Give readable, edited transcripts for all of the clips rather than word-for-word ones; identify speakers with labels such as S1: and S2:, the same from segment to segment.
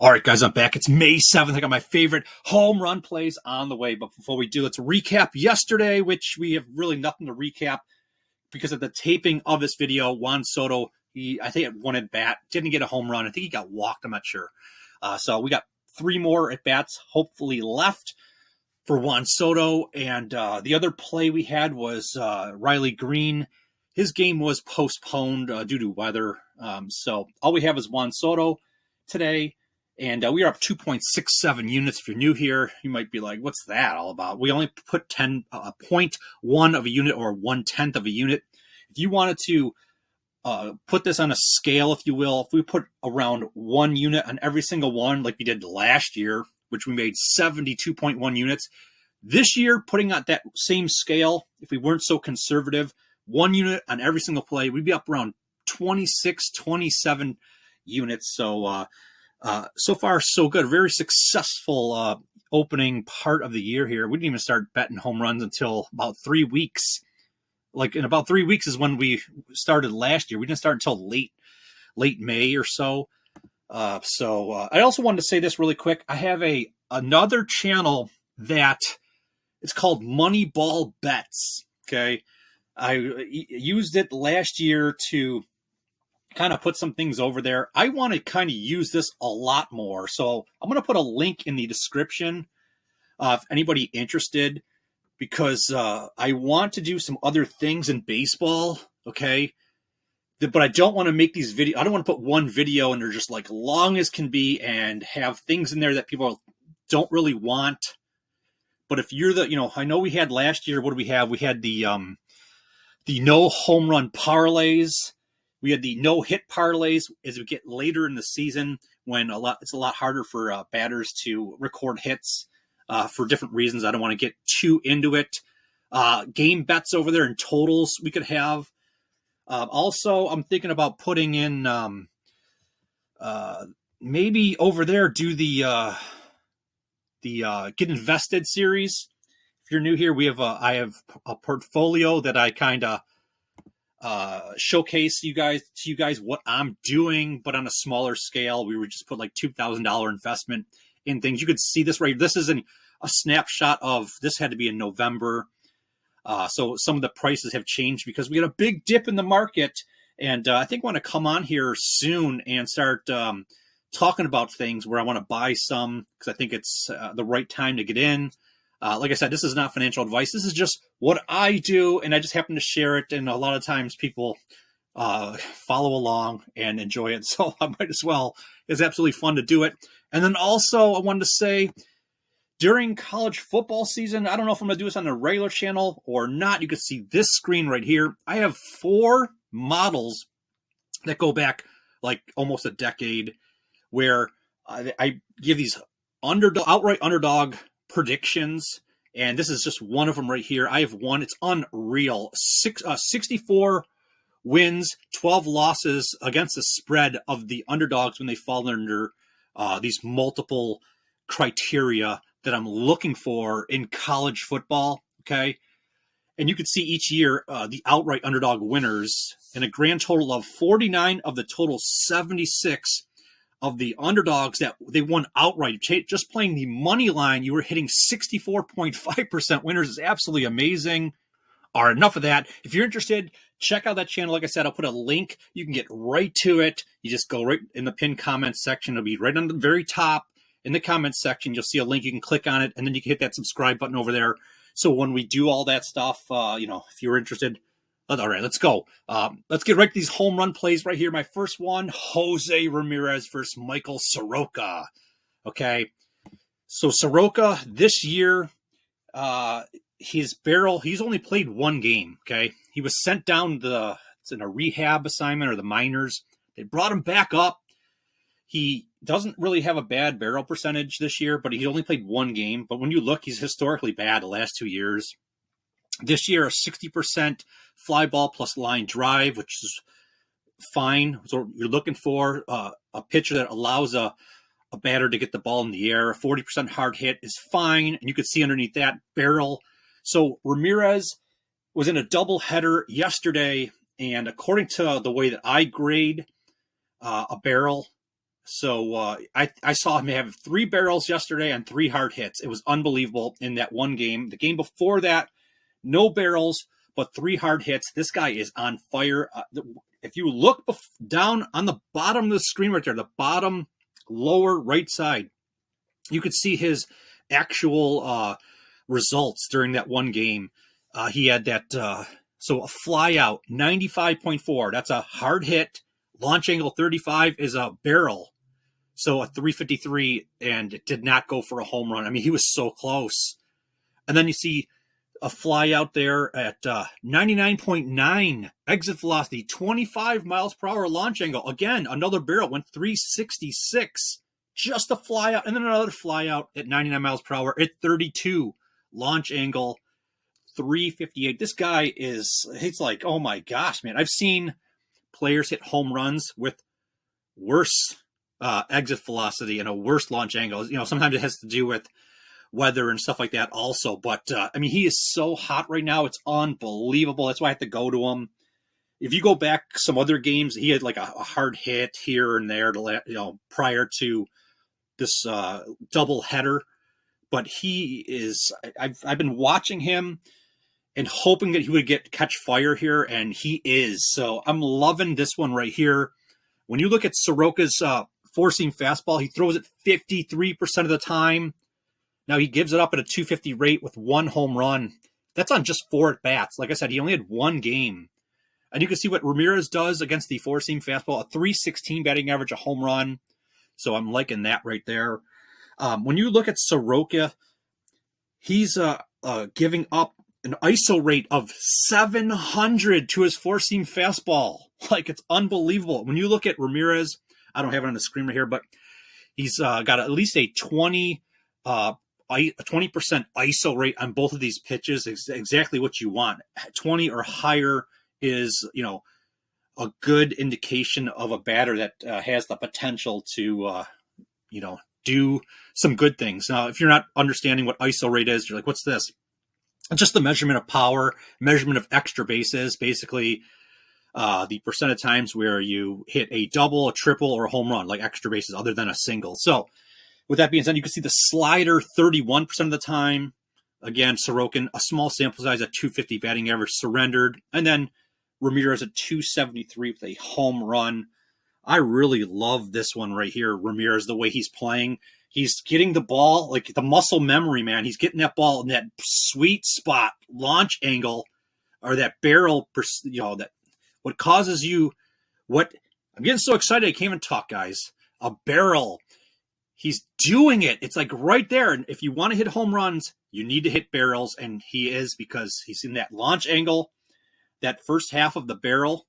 S1: All right, guys, I'm back. It's May 7th. I got my favorite home run plays on the way. But before we do, let's recap yesterday, which we have really nothing to recap because of the taping of this video. Juan Soto, I think, had one at bat, didn't get a home run. I think he got walked. I'm not sure. So we got 3 more at bats, hopefully left for Juan Soto. And the other play we had was Riley Green. His game was postponed due to weather. So all we have is Juan Soto today. And we are up 2.67 units. If you're new here, you might be like, what's that all about? We only put 0.1 of a unit or 1/10 of a unit. If you wanted to put this on a scale, if you will, if we put around 1 unit on every single one, like we did last year, which we made 72.1 units, this year, putting on that same scale, if we weren't so conservative, 1 unit on every single play, we'd be up around 26, 27 units. So far, so good. Very successful opening part of the year here. We didn't even start betting home runs until about 3 weeks. Like in about 3 weeks is when we started last year. We didn't start until late May or so. I also wanted to say this really quick. I have another channel that it's called MoneyBall Bets. Okay, I used it last year to kind of put some things over there. I want to kind of use this a lot more. So I'm going to put a link in the description if anybody interested, because I want to do some other things in baseball. Okay. But I don't want to make these videos. I don't want to put one video and they're just like long as can be and have things in there that people don't really want. But if you're I know we had last year, what do we have? We had the no home run parlays. We had the no hit parlays as we get later in the season when it's a lot harder for batters to record hits for different reasons. I don't want to get too into it. Game bets over there and totals we could have. Also, I'm thinking about putting in maybe over there do the Get Invested series. If you're new here, I have a portfolio that I kind of showcase to you guys what I'm doing, but on a smaller scale. We would just put like $2,000 investment in things. You could see this right. This is a snapshot of this. Had to be in November, so some of the prices have changed because we had a big dip in the market, and I think I want to come on here soon and start talking about things where I want to buy some because I think it's the right time to get in. Like I said, this is not financial advice. This is just what I do, and I just happen to share it. And a lot of times people follow along and enjoy it. So I might as well. It's absolutely fun to do it. And then also I wanted to say during college football season, I don't know if I'm going to do this on a regular channel or not. You can see this screen right here. I have 4 models that go back like almost a decade where I give these outright underdog predictions, and this is just one of them right here. I have one. It's unreal. 64 wins, 12 losses against the spread of the underdogs when they fall under these multiple criteria that I'm looking for in college football. Okay. And you can see each year the outright underdog winners, and a grand total of 49 of the total 76 of the underdogs that they won outright. Just playing the money line, you were hitting 64.5% winners. Is absolutely amazing. All right, enough of that. If you're interested, check out that channel. Like I said, I'll put a link. You can get right to it. You just go right in the pinned comments section. It'll be right on the very top in the comments section. You'll see a link. You can click on it, and then you can hit that subscribe button over there. So when we do all that stuff, if you're interested, all right, let's go. Let's get right to these home run plays right here. My first one, Jose Ramirez versus Michael Soroka. Okay, so Soroka this year, he's only played 1 game. Okay, he was sent down it's in a rehab assignment or the minors. They brought him back up. He doesn't really have a bad barrel percentage this year, but he only played 1 game. But when you look, he's historically bad the last 2 years. This year, a 60% fly ball plus line drive, which is fine. So you're looking for a pitcher that allows a batter to get the ball in the air. A 40% hard hit is fine. And you can see underneath that barrel. So Ramirez was in a doubleheader yesterday. And according to the way that I grade a barrel, So I saw him have 3 barrels yesterday and 3 hard hits. It was unbelievable in that one game. The game before that, no barrels, but 3 hard hits. This guy is on fire. If you look down on the bottom of the screen right there, the bottom lower right side, you could see his actual results during that one game. He had that, so a fly out, 95.4. That's a hard hit. Launch angle 35 is a barrel. So a 353, and it did not go for a home run. I mean, he was so close. And then you see a fly out there at 99.9 exit velocity, 25 miles per hour launch angle. Again, another barrel, went 366. Just a fly out, and then another fly out at 99 miles per hour at 32. Launch angle 358. This guy he's like, oh my gosh, man. I've seen players hit home runs with worse exit velocity and a worse launch angle. Sometimes it has to do with weather and stuff like that also. But, I mean, he is so hot right now. It's unbelievable. That's why I have to go to him. If you go back some other games, he had like a hard hit here and there, prior to this double header. But he is, I've been watching him and hoping that he would catch fire here, and he is. So I'm loving this one right here. When you look at Soroka's four-seam fastball, he throws it 53% of the time. Now he gives it up at a 250 rate with 1 home run. That's on just 4 at-bats. Like I said, he only had 1 game. And you can see what Ramirez does against the four-seam fastball, a 316 batting average, a home run. So I'm liking that right there. When you look at Soroka, he's giving up an ISO rate of 700 to his four-seam fastball. Like, it's unbelievable. When you look at Ramirez, I don't have it on the screen right here, but he's got at least a 20% ISO rate on both of these pitches. Exactly what you want. 20 or higher is, a good indication of a batter that has the potential to, do some good things. Now, if you're not understanding what ISO rate is, you're like, what's this? It's just the measurement of power, measurement of extra bases, basically the percent of times where you hit a double, a triple, or a home run, like extra bases other than a single. So with that being said, you can see the slider 31% of the time. Again, Sorokin, a small sample size at 250 batting average, surrendered. And then Ramirez at 273 with a home run. I really love this one right here, Ramirez, the way he's playing. He's getting the ball, like the muscle memory, man. He's getting that ball in that sweet spot, launch angle, or that barrel, that what causes you, I'm getting so excited I can't even talk, guys. A barrel. He's doing it. It's like right there. And if you want to hit home runs, you need to hit barrels, and he is, because he's in that launch angle, that first half of the barrel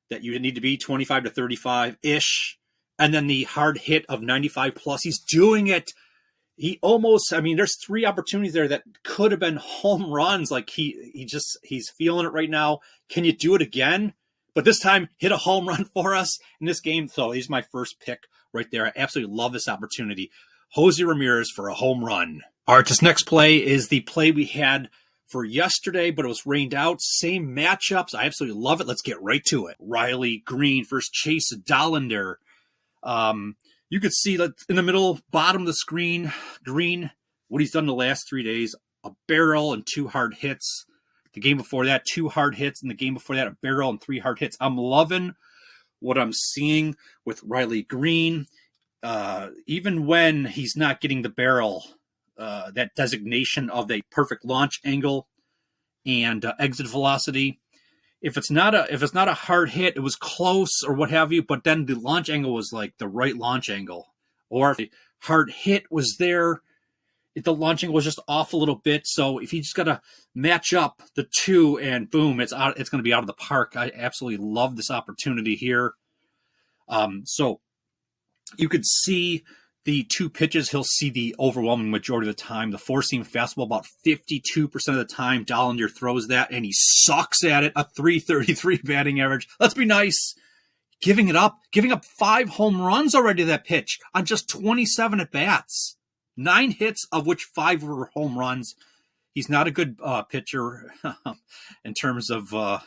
S1: that you need to be 25 to 35-ish. And then the hard hit of 95 plus. He's doing it. There's 3 opportunities there that could have been home runs. Like he's feeling it right now. Can you do it again? But this time, hit a home run for us in this game. So he's my first pick right there. I absolutely love this opportunity. Jose Ramirez for a home run. All right, this next play is the play we had for yesterday, but it was rained out. Same matchups. I absolutely love it. Let's get right to it. Riley Green versus Chase Dollander. You could see that in the middle, bottom of the screen, Green, what he's done the last 3 days, a barrel and 2 hard hits. The game before that, 2 hard hits. And the game before that, a barrel and 3 hard hits. I'm loving what I'm seeing with Riley Green. Even when he's not getting the barrel, that designation of the perfect launch angle and exit velocity. If it's not a hard hit, it was close or what have you, but then the launch angle was like the right launch angle. Or if the hard hit was there, if the launch angle was just off a little bit. So if you just got to match up the 2 and boom, it's going to be out of the park. I absolutely love this opportunity here. So you could see the 2 pitches. He'll see the overwhelming majority of the time. The four-seam fastball, about 52% of the time, Dollander throws that, and he sucks at it. A 333 batting average. Let's be nice. Giving up 5 home runs already to that pitch on just 27 at-bats. 9 hits, of which 5 were home runs. He's not a good pitcher in terms of, all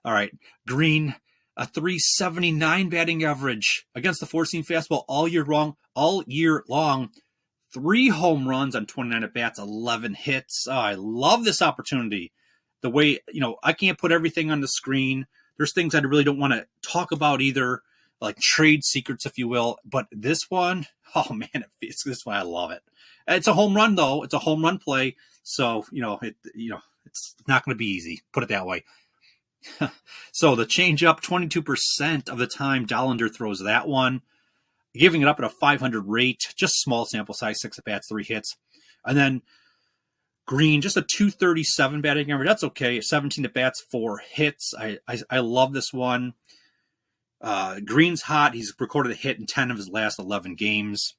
S1: right, Green. a 379 batting average against the four-seam fastball all year long. 3 home runs on 29 at-bats, 11 hits. Oh, I love this opportunity. The way, I can't put everything on the screen. There's things I really don't want to talk about either, like trade secrets, if you will. But this one, oh man, this one I love it. It's a home run though. It's a home run play, so it's not going to be easy. Put it that way. So the changeup, 22% of the time Dollander throws that one, giving it up at a 500 rate. Just small sample size, 6 at bats, 3 hits, and then Green, just a 237 batting average. That's okay. 17 at bats, 4 hits. I love this one. Green's hot. He's recorded a hit in 10 of his last 11 games.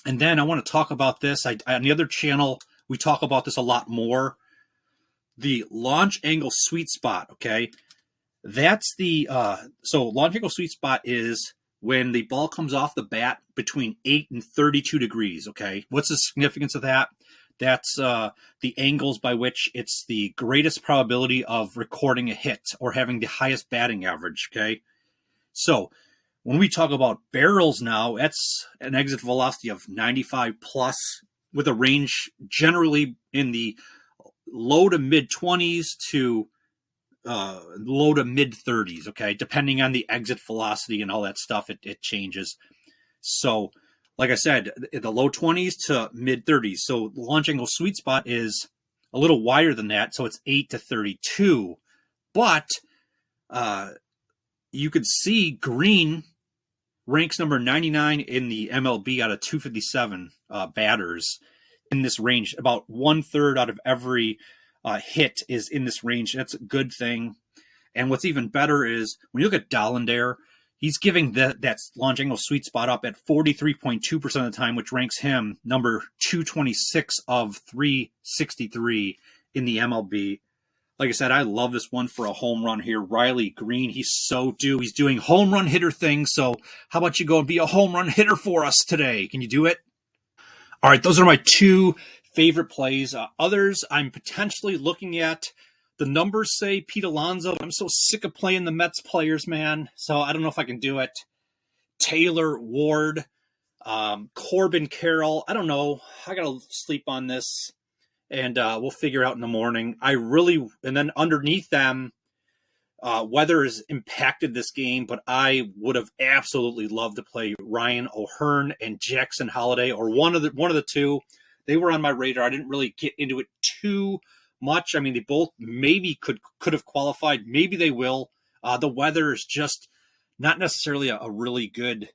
S1: And then I want to talk about this. On the other channel, we talk about this a lot more. The launch angle sweet spot, okay? That's so launch angle sweet spot is when the ball comes off the bat between 8 and 32 degrees, okay? What's the significance of that? That's the angles by which it's the greatest probability of recording a hit or having the highest batting average, okay? So when we talk about barrels now, that's an exit velocity of 95 plus with a range generally in the low to mid 20s to low to mid 30s, okay? Depending on the exit velocity and all that stuff, it changes. So like I said, the low 20s to mid 30s. So the launch angle sweet spot is a little wider than that. So it's 8 to 32. But you could see Green ranks number 99 in the MLB out of 257 batters in this range. About 1/3 out of every hit is in this range. That's a good thing. And what's even better is when you look at Dollander, he's giving that launch angle sweet spot up at 43.2% of the time, which ranks him number 226 of 363 in the MLB. Like I said, I love this one for a home run here. Riley Green, he's so due. He's doing home run hitter things. So how about you go and be a home run hitter for us today? Can you do it? All right, those are my 2 favorite plays. Others I'm potentially looking at. The numbers say Pete Alonso. I'm so sick of playing the Mets players, man. So I don't know if I can do it. Taylor Ward, Corbin Carroll. I don't know. I got to sleep on this, and we'll figure out in the morning. And then underneath them, weather has impacted this game, but I would have absolutely loved to play Ryan O'Hearn and Jackson Holiday, or one of the two. They were on my radar. I didn't really get into it too much. I mean, they both maybe could have qualified. Maybe they will. The weather is just not necessarily a really good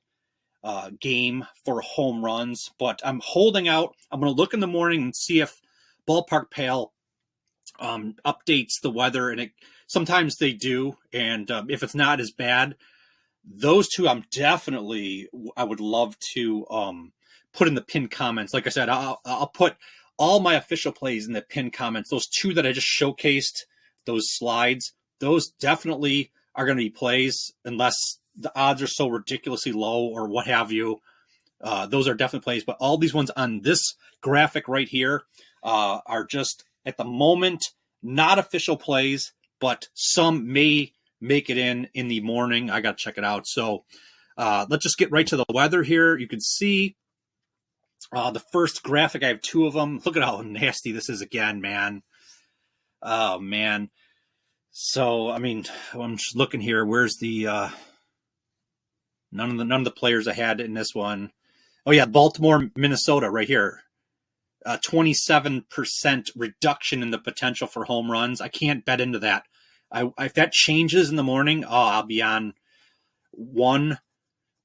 S1: game for home runs, but I'm holding out. I'm going to look in the morning and see if Ballpark Pal updates the weather, and sometimes they do. And if it's not as bad, those two I would love to put in the pinned comments. Like I said, I'll put all my official plays in the pinned comments. Those 2 that I just showcased, those slides, those definitely are going to be plays unless the odds are so ridiculously low or what have you. Those are definitely plays, but all these ones on this graphic right here are just, at the moment, not official plays, but some may make it in the morning. I got to check it out. So let's just get right to the weather here. You can see the first graphic. I have 2 of them. Look at how nasty this is again, man. Oh, man. So, I mean, I'm just looking here. Where's the none of the players I had in this one? Oh, yeah, Baltimore, Minnesota right here. 27% reduction in the potential for home runs. I can't bet into that. If that changes in the morning, I'll be on 1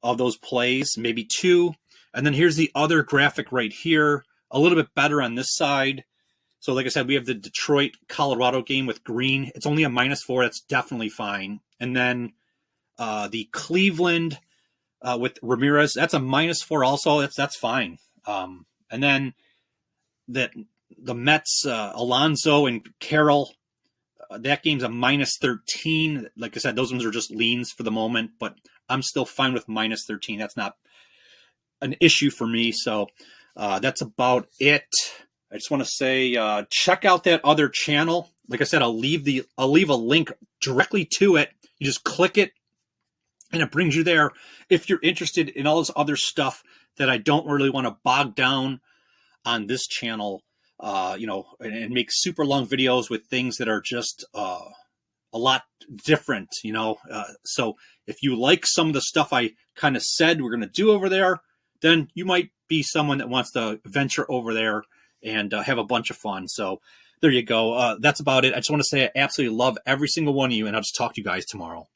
S1: of those plays, maybe 2. And then here's the other graphic right here, a little bit better on this side. So like I said, we have the Detroit-Colorado game with Green. It's only a -4. That's definitely fine. And then the Cleveland with Ramirez, that's a -4 also. That's fine. And then the Mets, Alonso and Carroll, that game's a -13. Like I said, those ones are just leans for the moment, but I'm still fine with -13. That's not an issue for me. So that's about it. I just want to say, check out that other channel. Like I said, I'll leave a link directly to it. You just click it And it brings you there if you're interested in all this other stuff that I don't really want to bog down on this channel, and make super long videos with things that are just a lot different, So if you like some of the stuff I kind of said we're going to do over there, then you might be someone that wants to venture over there and have a bunch of fun. So there you go. That's about it. I just want to say I absolutely love every single one of you, and I'll just talk to you guys tomorrow.